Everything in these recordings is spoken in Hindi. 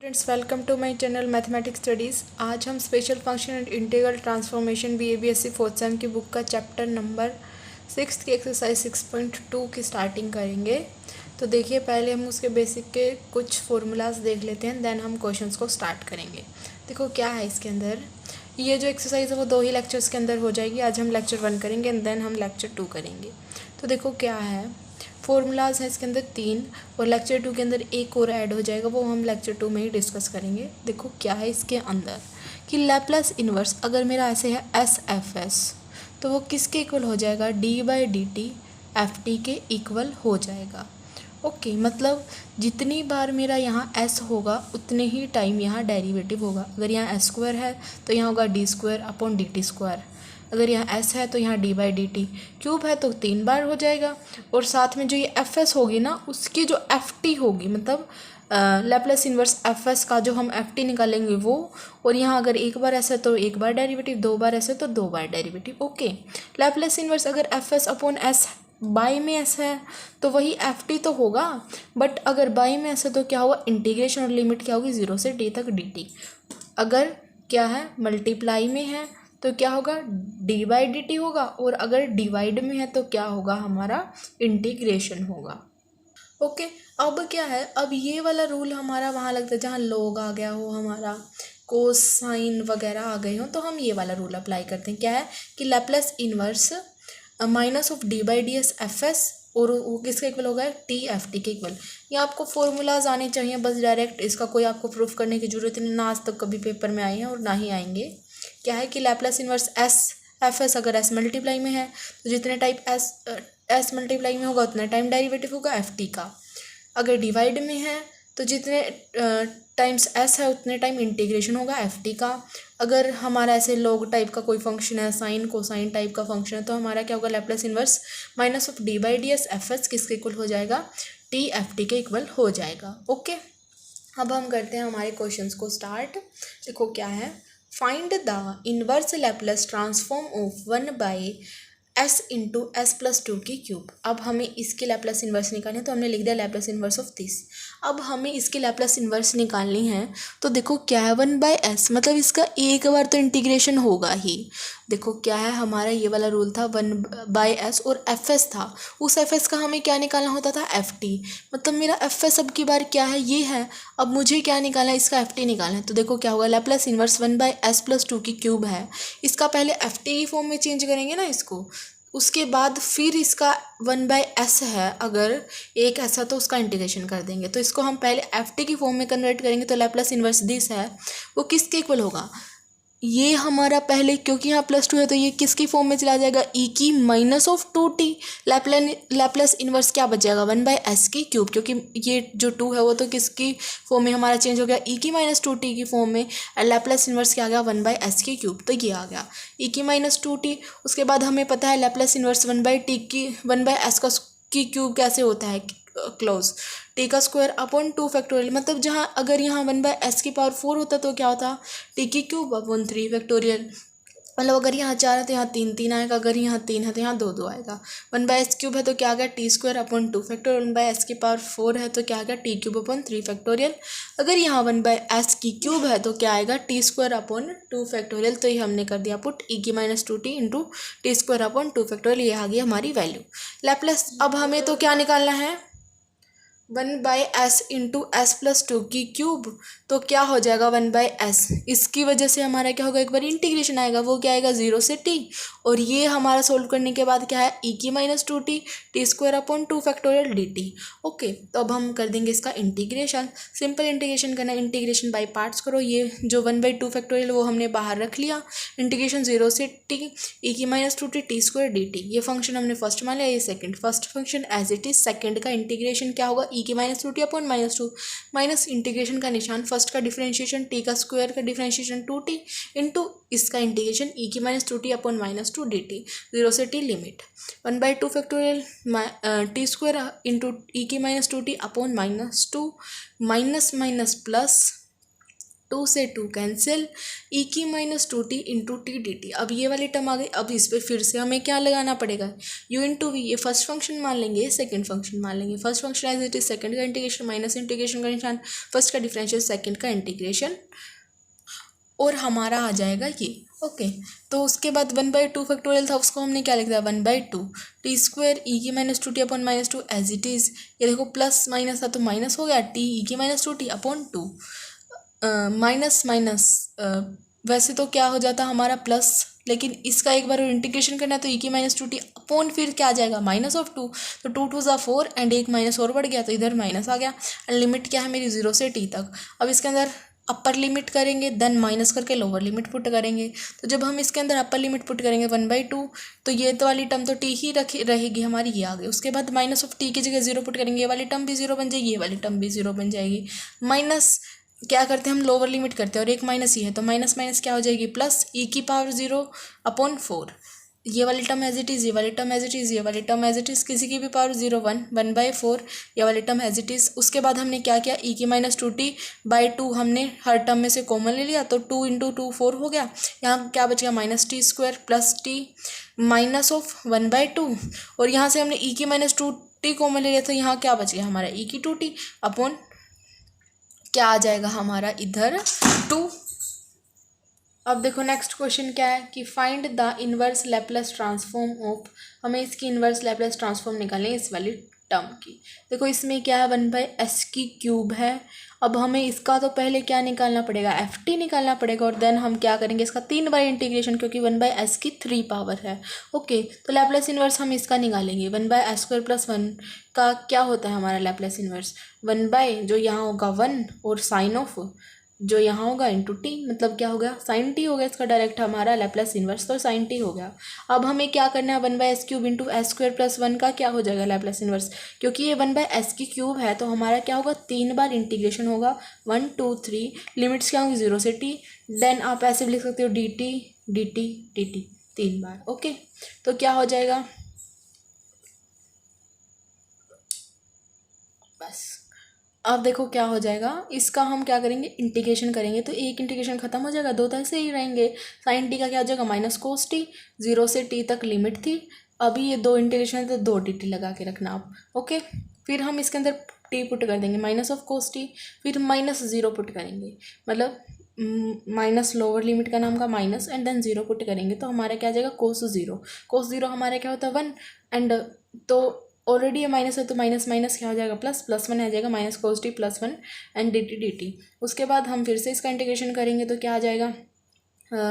Friends, welcome to my channel mathematics studies. आज हम special function and integral transformation BA BSc fourth sem की बुक का चैप्टर नंबर 6 की एक्सरसाइज 6.2 की स्टार्टिंग करेंगे। तो देखिए, पहले हम उसके बेसिक के कुछ फॉर्मूलाज देख लेते हैं, देन हम क्वेश्चंस को स्टार्ट करेंगे। देखो क्या है इसके अंदर। ये जो एक्सरसाइज है वो 2 ही लेक्चर्स के अंदर हो जाएगी। आज हम लेक्चर 1 करेंगे एंड देन हम लेक्चर 2 करेंगे। तो देखो क्या है, फॉर्मूलाज हैं इसके अंदर 3 और लेक्चर 2 के अंदर एक और ऐड हो जाएगा, वो हम लेक्चर 2 में ही डिस्कस करेंगे। देखो क्या है इसके अंदर कि लैप्लास इन्वर्स अगर मेरा ऐसे है एस एफ एस, तो वो किसके इक्वल हो जाएगा, D by D T F T के इक्वल हो जाएगा। ओके, मतलब जितनी बार मेरा यहाँ एस होगा उतने ही टाइम यहाँ डेरिवेटिव होगा। अगर यहाँ एस स्क्वायर है तो यहाँ होगा D square upon D T square. अगर यहाँ एस है तो यहाँ D by D T. Cube है तो 3 बार हो जाएगा। और साथ में जो ये एफ एस होगी ना, उसकी जो एफ टी होगी, मतलब लैप्लास इन्वर्स एफ एस का जो हम एफ टी निकालेंगे वो। और यहाँ अगर एक बार ऐसा तो एक बार डेरिवेटिव, 2 बार ऐसा तो 2 बार डेरिवेटिव। ओके, लैप्लास इन्वर्स अगर F S upon S by में ऐसा है तो वही एफ टी तो होगा, बट अगर बाई में ऐसा तो क्या होगा, इंटीग्रेशन और लिमिट क्या होगी, 0 से डी तक डी टी। अगर क्या है मल्टीप्लाई में है तो क्या होगा, डी बाई डी टी होगा। और अगर डिवाइड में है तो क्या होगा, हमारा इंटीग्रेशन होगा। ओके, अब क्या है, अब ये वाला रूल हमारा वहाँ लगता है जहाँ लॉग आ गया हो, हमारा कोसाइन वगैरह आ गए हो, तो हम ये वाला रूल अप्लाई करते हैं। क्या है कि Laplace inverse minus of D by D S F S, और वो किसके इक्वल होगा, टी एफ टी के इक्वल। ये आपको फॉर्मूलाज आने चाहिए बस डायरेक्ट, इसका कोई आपको प्रूफ करने की जरूरत नहीं, ना आज तक कभी पेपर में आए हैं और ना ही आएंगे। क्या है कि Laplace inverse S F S अगर एस मल्टीप्लाई में है तो जितने टाइप एस मल्टीप्लाई में होगा उतने टाइम डेरिवेटिव होगा एफ टी का। अगर डिवाइड में है तो जितने टाइम्स एस है उतने टाइम इंटीग्रेशन होगा एफ टी का। अगर हमारा ऐसे लॉग टाइप का कोई फंक्शन है, साइन कोसाइन टाइप का फंक्शन है, तो हमारा क्या होगा, Laplace inverse minus of D by D S F S किसके इक्वल हो जाएगा, टी एफ टी के इक्वल हो जाएगा। ओके, अब हम करते हैं हमारे क्वेश्चंस को स्टार्ट। देखो क्या है, find the inverse Laplace transform of 1 by S into S plus two की क्यूब। अब हमें इसकी लैप्लास इन्वर्स निकालनी है, तो हमने लिख दिया लैप्लास इन्वर्स ऑफ दिस। अब हमें इसकी लैप्लास इन्वर्स निकालनी है, तो देखो क्या है, 1 बाई एस, मतलब इसका एक बार तो इंटीग्रेशन होगा ही। देखो क्या है, हमारा ये वाला रूल था 1 बाई एस और एफ एस था, उस एफ एस का हमें क्या निकालना होता था, एफ टी। मतलब मेरा एफ एस अब की बार क्या है, ये है। अब मुझे क्या निकालना है, इसका एफ टी निकालना है। तो देखो क्या होगा, Laplace inverse 1 by S plus two की क्यूब है, इसका पहले एफ टी की फॉर्म में चेंज करेंगे ना इसको, उसके बाद फिर इसका 1 बाई एस है अगर एक ऐसा, तो उसका इंटीग्रेशन कर देंगे। तो इसको हम पहले एफ टी की फॉर्म में कन्वर्ट करेंगे, तो लैप्लास इन्वर्स दिस है वो किसके इक्वल होगा, ये हमारा पहले, क्योंकि यहाँ प्लस टू है तो ये किसकी फॉर्म में चला जाएगा, ई की minus of two t. Laplace inverse क्या बच जाएगा, 1 बाई एस की क्यूब, क्योंकि ये जो 2 है वो तो किसकी फॉर्म में हमारा चेंज हो गया, ई की माइनस टू टी की फॉर्म में। लैप्लास इन्वर्स क्या आ गया, 1 बाई एस की क्यूब, तो ये आ गया ई की माइनस टू टी। उसके बाद हमें पता है लैप्लास इन्वर्स 1 बाई टी की 1 बाई एस की क्यूब कैसे होता है, क्लोज टी का स्क्वायर अपॉन 2 फैक्टोरियल। मतलब जहाँ अगर यहाँ 1 बाई एस की पावर 4 होता तो क्या होता, टी की क्यूब अपॉन 3 फैक्टोरियल। मतलब अगर यहाँ 4 है तो यहाँ 3 3 आएगा, अगर यहाँ 3 है तो यहाँ 2 2 आएगा। 1 बाई एस क्यूब है तो क्या आ गया, T square upon 2 factorial. 1 by S की पावर 4 है तो क्या आ गया, टी क्यूब अपॉन 3 फैक्टोरियल। अगर यहाँ 1 बाई एस की क्यूब है तो क्या आएगा, टी स्क्वायर अपॉन 2 फैक्टोरियल। तो ये हमने कर दिया पुट ई की minus two T into T square upon 2 factorial, ये आ गई हमारी वैल्यू लैप्लास। अब हमें तो क्या निकालना है, 1 by S into S plus two की क्यूब, तो क्या हो जाएगा 1 बाई एस। इसकी वजह से हमारा क्या होगा, एक बार इंटीग्रेशन आएगा, वो क्या आएगा 0 से टी। और ये हमारा सोल्व करने के बाद क्या है, ई की minus two t T square upon 2 factorial D T. Okay, तो अब हम कर देंगे इसका इंटीग्रेशन। सिंपल इंटीग्रेशन करना, इंटीग्रेशन बाई पार्ट्स करो। ये जो 1 बाई 2 फैक्टोरियल वो हमने बाहर रख लिया, इंटीग्रेशन 0 से टी ई की minus two t T square d t. ये फंक्शन हमने फर्स्ट मान लिया, ये second. First function as it is, second का इंटीग्रेशन क्या होगा, ई की minus two t upon minus two, minus integration का निशान, फर्स्ट का डिफरेंशिएशन टी का स्क्वायर का डिफरेंशिएशन 2t इंटू इसका इंटीग्रेशन ई की minus two t upon minus two d t, 0 से t limit 1 by 2 factorial T square into ई की minus two t upon minus two, minus minus plus 2 से 2 कैंसिल, ई की minus 2t into T D T. अब ये वाली टर्म आ गई। अब इस पर फिर से हमें क्या लगाना पड़ेगा, u इंटू वी। ये फर्स्ट फंक्शन मान लेंगे, सेकंड फंक्शन मान लेंगे। First function as it is, second का इंटीग्रेशन माइनस इंटीग्रेशन का निशान, फर्स्ट का डिफरेंशियल, सेकंड का इंटीग्रेशन, और हमारा आ जाएगा ये। ओके तो उसके बाद 1/2 फैक्टोरियल था, उसको हमने क्या लिख दिया 1/2 टी स्क्वायर ई की minus 2t upon minus 2 as it is. ये देखो प्लस माइनस था तो माइनस हो गया, टी ई की minus 2t upon 2 minus minus वैसे तो क्या हो जाता हमारा प्लस, लेकिन इसका एक बार इंटीग्रेशन करना है तो ई की माइनस 2t अपॉन फिर क्या आ जाएगा माइनस ऑफ 2, तो 2 2 ज़ा 4 एंड एक माइनस और बढ़ गया तो इधर माइनस आ गया। एंड लिमिट क्या है मेरी 0 से t तक। अब इसके अंदर अपर लिमिट करेंगे, देन माइनस करके लोअर लिमिट पुट करेंगे। तो जब हम इसके अंदर अपर लिमिट पुट करेंगे 1/2, तो ये तो वाली टर्म तो टी ही रहेगी हमारी, ये आ गई। उसके बाद माइनस ऑफ टी की जगह 0 पुट करेंगे, ये वाली टर्म भी 0 बन जाएगी, ये वाली टर्म भी 0 बन जाएगी। माइनस क्या करते हैं हम, लोअर लिमिट करते हैं और एक माइनस ही है तो माइनस माइनस क्या हो जाएगी प्लस, ई की पावर 0 अपॉन 4। ये वाली टर्म एज इट इज़, ये वाली टर्म एज इट इज़, ये वाली टर्म एज इट इज़, किसी की भी पावर 0 1 1/4, ये वाली टर्म एज इट इज़। उसके बाद हमने क्या किया, ई की माइनस 2t/2 हमने हर टर्म में से कॉमन ले लिया तो 2 इंटू 2 4 हो गया। यहाँ क्या बच गया minus T square plus t minus of 1/2, और यहाँ से हमने ई की माइनस 2t कॉमन ले लिया तो यहाँ क्या बच गया हमारा ई की 2t अपॉन क्या आ जाएगा हमारा इधर 2। अब देखो नेक्स्ट क्वेश्चन क्या है कि find the inverse Laplace transform of, हमें इसकी इनवर्स लैपलेस ट्रांसफॉर्म निकालनी है इस वाली टर्म की। देखो इसमें क्या है 1/s की क्यूब है। अब हमें इसका तो पहले क्या निकालना पड़ेगा, ft निकालना पड़ेगा, और देन हम क्या करेंगे इसका 3 बार इंटीग्रेशन, क्योंकि 1/s की 3 पावर है। ओके तो लैपलेस इनवर्स हम इसका निकालेंगे 1/s² + 1 का क्या होता है हमारा लैपलेस इनवर्स, 1 जो यहाँ होगा 1 और साइन ऑफ जो यहाँ होगा इंटू टी, मतलब क्या हो गया साइन टी हो गया इसका डायरेक्ट हमारा लैपलेस इनवर्स, तो साइन टी हो गया। अब हमें क्या करना है 1/s³ इंटू s² + 1 का क्या हो जाएगा लैपलेस इनवर्स, क्योंकि ये 1/s की क्यूब है तो हमारा क्या होगा 3 बार इंटीग्रेशन होगा 1 2 3, लिमिट्स क्या होंगी 0 से t, देन आप ऐसे भी लिख सकते हो dt dt dt 3 बार। ओके तो क्या हो जाएगा बस। अब देखो क्या हो जाएगा, इसका हम क्या करेंगे इंटीग्रेशन करेंगे तो एक इंटीग्रेशन खत्म हो जाएगा, दो तो ऐसे ही रहेंगे। साइन टी का क्या हो जाएगा माइनस कोस टी, 0 से t तक लिमिट थी, अभी ये 2 इंटीग्रेशन है तो 2 dt लगा के रखना आप। ओके फिर हम इसके अंदर t पुट कर देंगे माइनस ऑफ कोस टी, फिर -0 पुट करेंगे, मतलब माइनस लोअर लिमिट का नाम का माइनस एंड देन 0 पुट करेंगे तो हमारा क्या आ जाएगा कोस 0। कोस 0 हमारा क्या होता है 1 एंड तो ऑलरेडी ये माइनस है तो माइनस माइनस क्या हो जाएगा प्लस, +1 आ जाएगा minus cos t +1 and dt dt। उसके बाद हम फिर से इसका इंटीग्रेशन करेंगे तो क्या आ जाएगा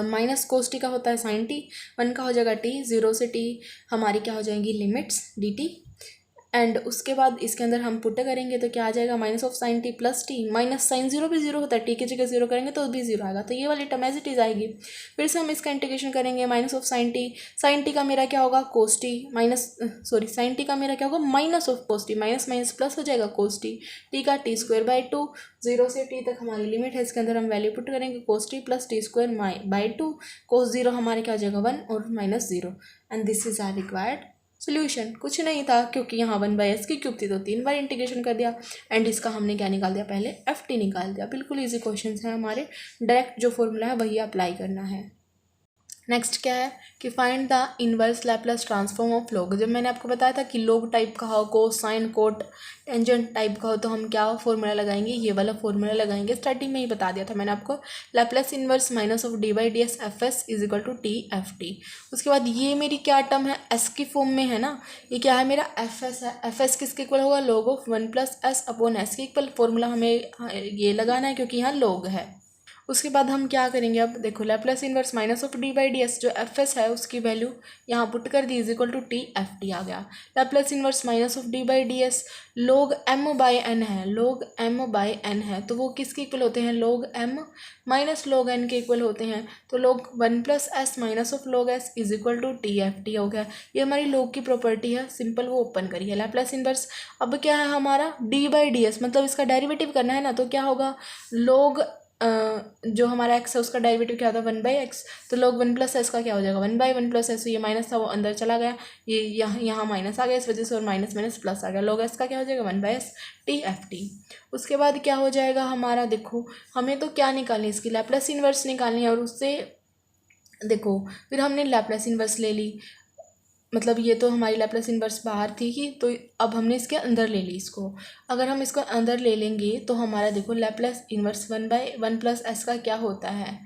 माइनस कोस टी का होता है साइन टी, 1 का हो जाएगा t, 0 से t हमारी क्या हो जाएंगी लिमिट्स dt, एंड उसके बाद इसके अंदर हम पुट करेंगे तो क्या आ जाएगा minus of sine t plus t, minus sine 0 भी 0 होता है, टी की जगह 0 करेंगे तो भी 0 आएगा, तो ये वाली टर्म एज इट इज आएगी। फिर से हम इसका इंटीग्रेशन करेंगे माइनस ऑफ साइन टी का मेरा क्या होगा cos t minus sign T का मेरा क्या होगा minus of cos t, minus minus plus हो जाएगा कोस टी का t²/2, 0 से t तक हमारी लिमिट है, इसके अंदर हम वैल्यू पुट करेंगे कोस टी प्लस t²/2, कोस 0 हमारे क्या हो जाएगा 1 और -0, and this is our required solution. कुछ नहीं था क्योंकि यहाँ 1/s की क्यूब थी तो 3 बार इंटीग्रेशन कर दिया, एंड इसका हमने क्या निकाल दिया पहले ft निकाल दिया। बिल्कुल इजी क्वेश्चन है हमारे, डायरेक्ट जो फॉर्मूला है वही अप्लाई करना है। नेक्स्ट क्या है कि find the inverse Laplace transform of log. जब मैंने आपको बताया था कि लॉग टाइप का हो, कोसाइन कोट टेंजेंट टाइप का हो तो हम क्या फॉर्मूला लगाएंगे, ये वाला फॉर्मूला लगाएंगे। स्टार्टिंग में ही बता दिया था मैंने आपको, Laplace inverse minus of d/ds fs is equal to t/ft। उसके बाद ये मेरी क्या टर्म है s की फॉर्म में है ना, ये क्या है मेरा fs है, fs किसके इक्वल होगा log of 1 + s upon s के इक्वल। फॉर्मूला हमें ये लगाना है क्योंकि यहाँ log है। उसके बाद हम क्या करेंगे, अब देखो Laplace inverse minus of d/ds जो fs है उसकी वैल्यू यहाँ पुट कर दी इज इक्वल टू t/ft आ गया। Laplace inverse minus of d/ds log m/n है, log m/n है तो वो किसके इक्वल होते हैं log m minus log n के इक्वल होते हैं, तो log 1 + s minus of log s is equal to t/ft हो गया। ये हमारी log की प्रॉपर्टी है, सिंपल वो ओपन करिए लैपलेस इनवर्स। अब क्या है हमारा d/ds मतलब इसका डेरिवेटिव करना है ना, तो क्या होगा log जो हमारा एक्स है उसका डेरिवेटिव क्या होता है 1/x, तो log 1+s का क्या हो जाएगा 1/1+s, ये माइनस था वो अंदर चला गया, ये यहाँ माइनस आ गया इस वजह से, और माइनस माइनस प्लस आ गया, log s का क्या हो जाएगा 1/s t/ft। उसके बाद क्या हो जाएगा हमारा, देखो हमें तो क्या निकालनी है, इसकी लैप्लास इन्वर्स निकालनी है, और उससे देखो फिर हमने लैप्लास इन्वर्स ले ली, मतलब ये तो हमारी लैप्लास इन्वर्स बाहर थी ही, तो अब हमने इसके अंदर ले ली इसको। अगर हम इसको अंदर ले लेंगे तो हमारा देखो लैप्लास इन्वर्स 1/1+s का क्या होता है,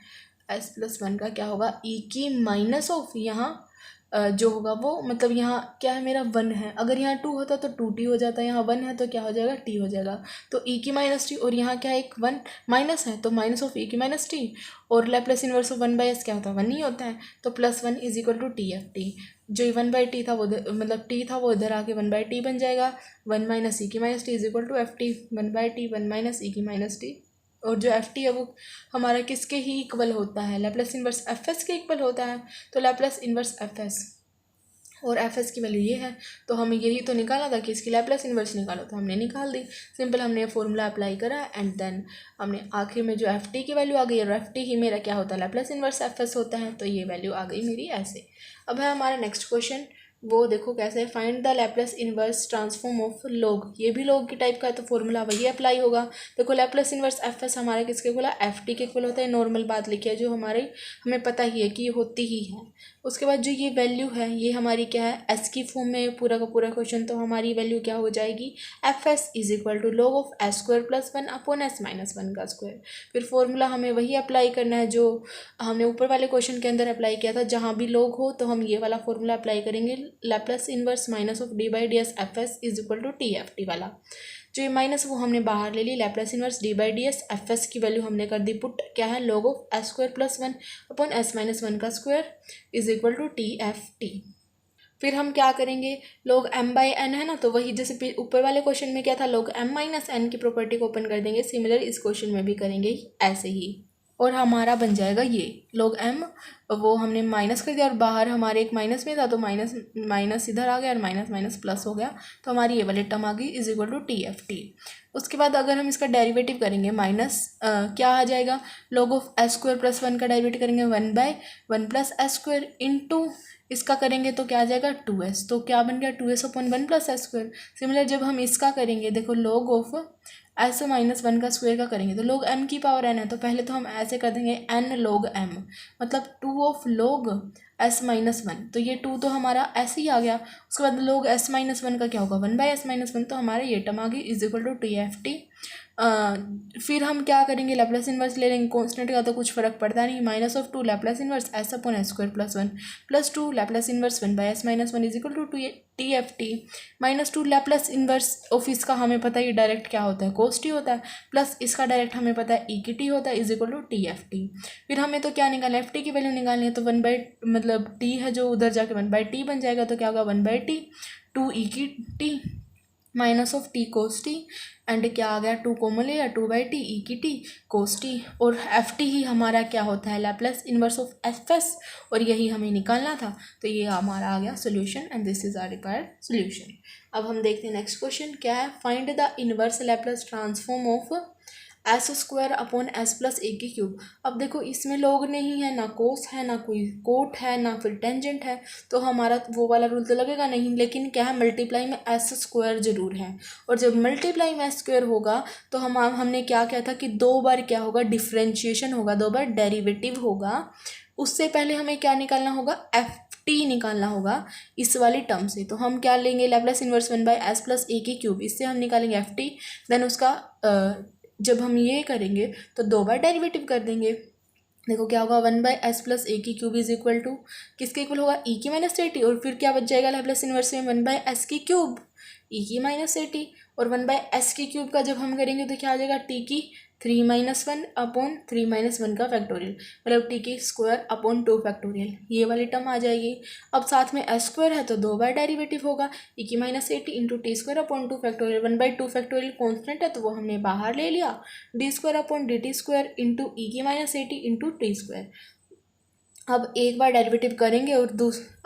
s+1 का क्या होगा e की माइनस ऑफ यहाँ जो होगा वो, मतलब यहाँ क्या है मेरा 1 है, अगर यहाँ 2 होता तो 2t हो जाता, यहाँ 1 है तो क्या हो जाएगा t हो जाएगा, तो e की माइनस टी, और यहाँ क्या है एक 1 माइनस है तो माइनस ऑफ e की माइनस टी, और लैप्लास इन्वर्स ऑफ 1/s क्या होता है 1 ही होता है, तो +1 = t/ft। जो 1/t था वो मतलब t था वो इधर आके 1/t बन जाएगा, 1 - e की minus T =ft, 1/t 1 - e की माइनस टी, और जो एफ टी है वो हमारा किसके ही इक्वल होता है, लैप्लास इन्वर्स एफ एस के इक्वल होता है, तो लैप्लास इन्वर्स एफ एस, और एफ एस की वैल्यू ये है, तो हमें यही तो निकालना था कि इसकी लैप्लास इन्वर्स निकालो, तो हमने निकाल दी, सिंपल हमने ये फॉर्मूला अप्लाई करा, एंड देन हमने आखिर में जो एफ टी की वैल्यू आ गई, और एफ टी ही मेरा क्या होता है लैप्लास इन्वर्स एफ एस होता है, तो ये वैल्यू आ गई मेरी ऐसे। अब है हमारा नेक्स्ट क्वेश्चन, वो देखो कैसे है, find the Laplace inverse transform of log, ये भी log की टाइप का है तो फॉर्मूला वही अप्लाई होगा। देखो लैप्लास इन्वर्स एफ एस हमारा किसके इक्वल है, एफ टी के इक्वल होता है, नॉर्मल बात लिखी है जो हमारी हमें पता ही है कि ये होती ही है। उसके बाद जो ये वैल्यू है ये हमारी क्या है एस की फॉर्म में पूरा का पूरा क्वेश्चन, तो हमारी वैल्यू क्या हो जाएगी F S = log of s² + 1 upon s - 1 का स्क्वायर। फिर फॉर्मूला हमें वही अप्लाई करना है जो हमने ऊपर वाले क्वेश्चन के अंदर अप्लाई किया था, जहाँ भी log हो तो हम ये वाला फॉर्मूला अप्लाई करेंगे, Laplace inverse minus of d/ds F S = t/ft वाला, जो ये माइनस वो हमने बाहर ले ली, Laplace inverse d/ds F S की वैल्यू हमने कर दी पुट, क्या है log of s² + 1 upon s - 1 का स्क्वायर = t/ft। फिर हम क्या करेंगे, log m/n है ना, तो वही जैसे ऊपर वाले क्वेश्चन में क्या था log m - n की प्रॉपर्टी को ओपन कर देंगे, सिमिलर इस क्वेश्चन में भी करेंगे ऐसे ही, और हमारा बन जाएगा ये log m, वो हमने माइनस कर दिया और बाहर हमारे एक माइनस में था तो माइनस माइनस इधर आ गया और माइनस माइनस प्लस हो गया, तो हमारी ये वाली टर्म आ गई = t/ft। उसके बाद अगर हम इसका डेरिवेटिव करेंगे माइनस क्या आ जाएगा, log ऑफ s² + 1 का डेरिवेटिव करेंगे 1/1+s² इंटू इसका करेंगे तो क्या आ जाएगा 2s, तो क्या बन गया 2s अपॉन 1+s²। सिमिलर जब हम इसका करेंगे देखो log ऑफ s - 1 का स्क्वायर का करेंगे तो log m की पावर n है, तो पहले तो हम ऐसे कर देंगे n log m, मतलब 2 ऑफ log s - 1, तो ये 2 तो हमारा ऐसे ही आ गया। उसके बाद log s - 1 का क्या होगा 1/s - 1, तो हमारा ये टर्म आ गई = t/ft। फिर हम क्या करेंगे लैप्लास इन्वर्स ले लेंगे, कांस्टेंट का तो कुछ फर्क पड़ता नहीं, -2 Laplace inverse s upon s² + 1 +2 Laplace inverse 1/s - 1 = t/ft, -2 Laplace inverse of इसका हमें पता है डायरेक्ट क्या होता है cos t होता है, प्लस इसका डायरेक्ट हमें पता है e की t होता है = t/ft। फिर हमें तो क्या निकालना है, f t की वैल्यू निकालनी है, तो 1 मतलब t है जो उधर जाके 1/t बन जाएगा, तो क्या होगा 1/t 2 e की t minus of T cos t, and क्या आ गया 2 कॉमन लिया 2/t e की t कोस टी, और एफ टी ही हमारा क्या होता है Laplace inverse of F S, और यही हमें निकालना था, तो ये हमारा आ गया solution, and this is our required solution. अब हम देखते हैं नेक्स्ट क्वेश्चन क्या है, find the inverse Laplace transform of s² upon s+a³। अब देखो इसमें log नहीं है ना कोस है ना कोई कोट है ना फिर टेंजेंट है, तो हमारा वो वाला रूल तो लगेगा नहीं, लेकिन क्या है मल्टीप्लाई में s² जरूर है, और जब मल्टीप्लाई में s² होगा तो हमने क्या किया था कि 2 बार क्या होगा डिफ्रेंशिएशन होगा, 2 बार डेरिवेटिव होगा, उससे पहले हमें क्या निकालना होगा एफ टी निकालना होगा इस वाली टर्म से, तो हम क्या लेंगे लैप्लास इन्वर्स 1/s+a³, इससे हम निकालेंगे एफ टी, देन उसका जब हम ये करेंगे तो 2 बार डेरिवेटिव कर देंगे, देखो क्या होगा 1/s+a³ = किसके इक्वल होगा e की माइनस a t, और फिर क्या बच जाएगा लैप्लास इन्वर्स में 1/s³ e की माइनस a t, और 1/s³ का जब हम करेंगे तो क्या आ जाएगा t की 3 - 1 अपॉन 3 - 1 का फैक्टोरियल, मतलब t की स्क्वायर अपॉन 2 फैक्टोरियल, ये वाली टर्म आ जाएगी। अब साथ में s² है तो 2 बार डेरिवेटिव होगा e की minus a t into t² upon 2 factorial, 1/2 factorial constant है तो वो हमने बाहर ले लिया, d² upon dt² into e की minus a t into t²। अब एक बार डेरिवेटिव करेंगे और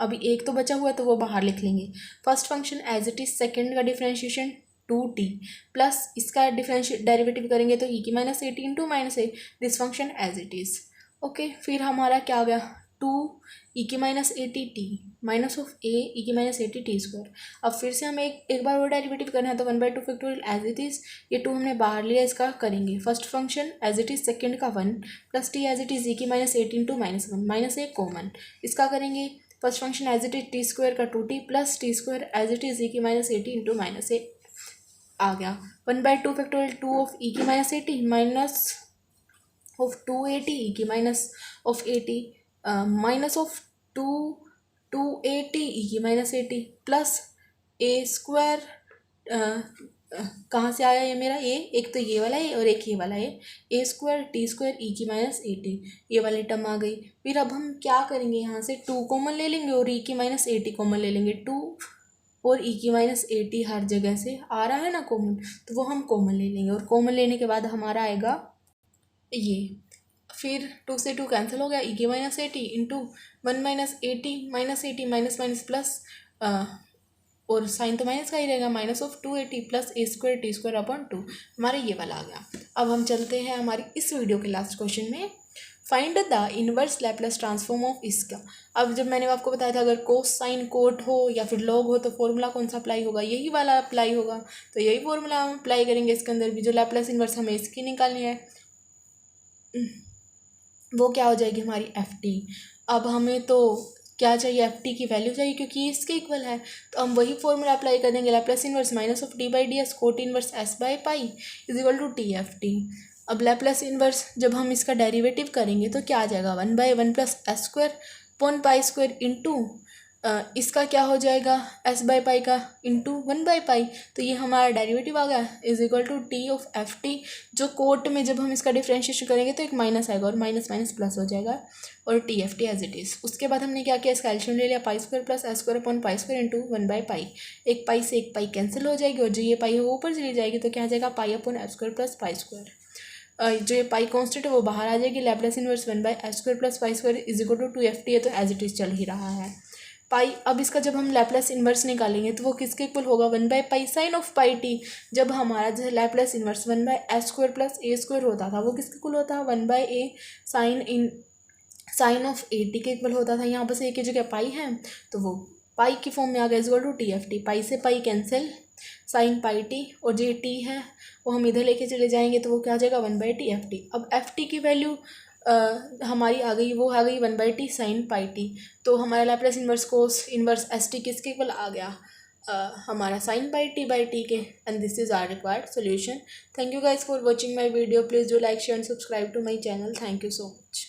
अभी एक तो बचा हुआ है तो वो बाहर लिख लेंगे, first function as it is, second का डिफरेंशिएशन 2t प्लस इसका डिफरेंशियल डेरिवेटिव करेंगे तो e की minus A T into minus A, this function as it is. Okay, फिर हमारा क्या हो गया, 2 ई की minus A T T minus of A E की माइनस ए टी टी स्क्वायर। अब फिर से हमें एक बार वो डेरिवेटिव करना है तो 1/2 फैक्टोरियल एज इट इज़, ये 2 हमने बाहर लिया, इसका करेंगे first function as it is, second का 1 plus t as it is e की minus A T into minus 1 minus a common, इसका करेंगे first function as it is t square का 2t plus t square as it is e की minus A T into minus a आ गया। 1/2 फैक्टोरियल 2 ऑफ ई की minus A t minus of 2 a की minus of A t minus of 2 2 E की minus A T plus A square, कहाँ से आया ये मेरा ए, एक तो ये वाला है और एक ये वाला है, ए स्क्वायर टी स्क्वायर ई की माइनस ए टी, ये वाली टर्म आ गई। फिर अब हम क्या करेंगे, यहाँ से 2 कॉमन ले लेंगे और ई की माइनस ए टी कॉमन ले लेंगे। 2 और ई की माइनस ए टी हर जगह से आ रहा है ना कॉमन, तो वो हम कॉमन ले लेंगे और कॉमन लेने के बाद हमारा आएगा ये, फिर 2 से 2 कैंसिल हो गया, ई की minus A T into 1 minus A t minus minus plus, और साइन तो माइनस का ही रहेगा, minus of 2 plus A square T square upon 2, हमारा ये वाला आ गया। अब हम चलते हैं हमारी इस वीडियो के लास्ट क्वेश्चन में, find the inverse Laplace transform of इसका। अब जब मैंने आपको बताया था अगर कोस साइन कोट हो या फिर लॉग हो तो फॉर्मूला कौन सा अप्लाई होगा, यही वाला अप्लाई होगा, तो यही फॉर्मूला हम अप्लाई करेंगे इसके अंदर भी। जो लैप्लास इनवर्स हमें इसकी निकालनी है वो क्या हो जाएगी हमारी एफ टी। अब हमें तो क्या चाहिए, एफ टी की वैल्यू चाहिए क्योंकि ये इसके इक्वल है, तो हम वही फॉर्मूला अप्लाई कर देंगे, Laplace inverse minus of D by D S cot inverse S by pi is equal to T F T. अब लैप्लास इनवर्स जब हम इसका डेरिवेटिव करेंगे तो क्या आ जाएगा, 1/1 plus S square upon pi square into इसका क्या हो जाएगा, एस बाई पाई का इंटू 1/पाई, तो ये हमारा डेरिवेटिव आ गया is equal to T of F T. जो कोट में जब हम इसका डिफ्रेंशिएशन करेंगे तो एक माइनस आएगा और माइनस माइनस प्लस हो जाएगा और t F t as it is. उसके बाद हमने क्या किया, इसका एल्शियम ले लिया, pi square plus S square upon pi square into 1/पाई, एक पाई से एक पाई कैंसिल हो जाएगी और जो ये पाई है वो ऊपर चली जाएगी, तो क्या आ जाएगा pi upon s square plus pi square. जो ये पाई कॉन्स्टेंट है वो बाहर आ जाएगी, लैप्लास इनवर्स 1/एस square plus pi square is equal to 2ft है, तो एज इट इज़ चल ही रहा है पाई। अब इसका जब हम लैप्लास इनवर्स निकालेंगे तो वो किसके इक्वल होगा, 1/पाई साइन ऑफ पाई टी। जब हमारा जो लैप्लास इनवर्स 1/एस स्क्वायर प्लस ए स्क्वायर होता था वो किसके इक्वल होता है, 1/ए साइन ऑफ ए टी के इक्वल होता था। यहाँ पर ए की जगह पाई है तो वो पाई की फॉर्म में आ गया is equal to T F t, pi से pi cancel sine pi t, और जो टी है वो हम इधर लेके चले जाएंगे तो वो क्या आ जाएगा 1/टी एफ टी। अब एफ टी की वैल्यू हमारी आ गई, वो आ गई 1/टी साइन पाई टी, तो हमारा Laplace inverse cos inverse s t किसके इक्वल आ गया, हमारा sine pi t by t के, and this is our required solution. Thank you guys for watching my video, please do like share and subscribe to my channel, thank you so much.